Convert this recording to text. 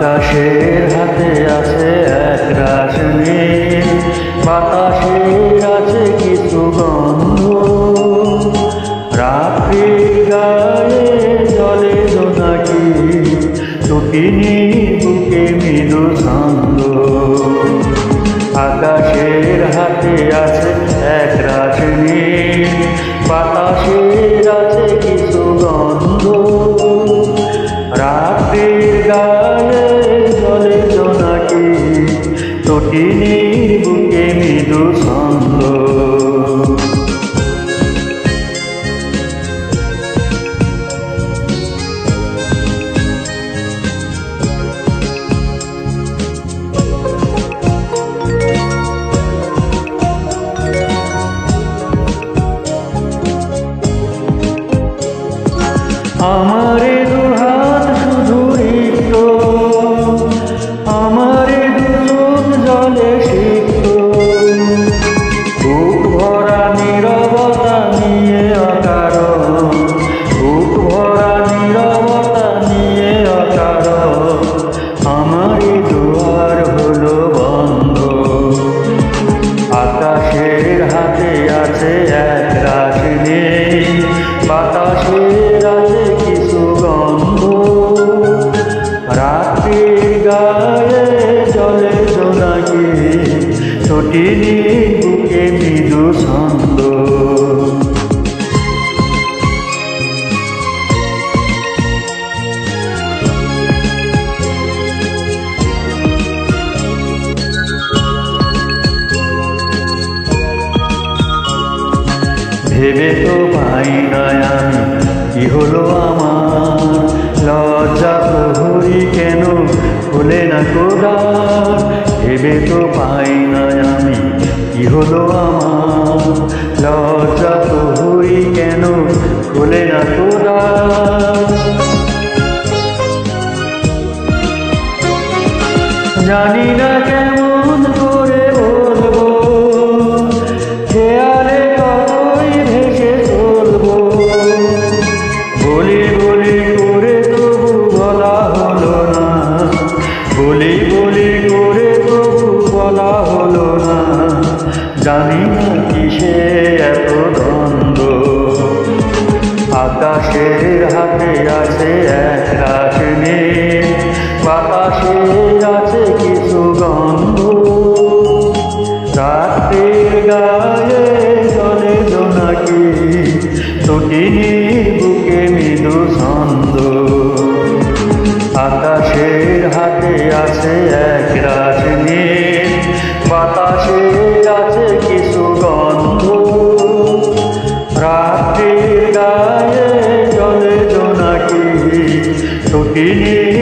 আকাশের হাতে আছে এক রাশ নীল, বাতাসের আছে কিছু গন্ধ, রাত্রির গায়ে জলে জোনাকি, টুকিনির বুকে মৃদু ছন্দ। আকাশের হাতে আছে এক রাশ নীল, বাতাসের আছে কিছু গন্ধ, রাত্রির গায়ে জলে জোনাকি, টুকিনির বুকে মৃদু ছন্দ। আমারে দুহাত শুধু রিক্ত, আমারে দুচোখ জলে সিক্ত, বুক ভরা নীরবতা নিয়ে অকারণ, বুক ভরা নীরবতা নিয়ে অকারণ, আমারই দুয়ার হলো বন্ধ। আকাশের হাতে আছে এক রাশ নীল, বাতাসের আছে কিছু গন্ধ, রাত্রির গায়ে জলে জোনাকি, টুকিনির বুকে মৃদু ছন্দ। ভেবে তো পাই না আমি কি হলো আমার, লজ্জা প্রহরী কেন খুলে না কোদার। ভেবে তো পাই না আমি কি হলো আমার, লজ্জা প্রহরী কেন খুলে না কোদার। জানি না কেমন করে বলবো, খেয়ালে কতই ভেসে চলবো, বলি বলি করে তবু বলা হলো না, বলি বলি করে তবু বলা হলো না। জানি না কিসে এত দ্বন্দ্ব, আকাশের হাতে আছে এক রাশ নীল, বাতাসের আছে কিছু গন্ধ, রাত্রির গায়ে জলে জোনাকি, টুকিনির বুকে মৃদু ছন্দ। আকাশের হাতে আছে এক রাশ নীল, বাতাসের আছে কিছু গন্ধ, রাত্রির গায়ে জলে জোনাকি, টুকিনির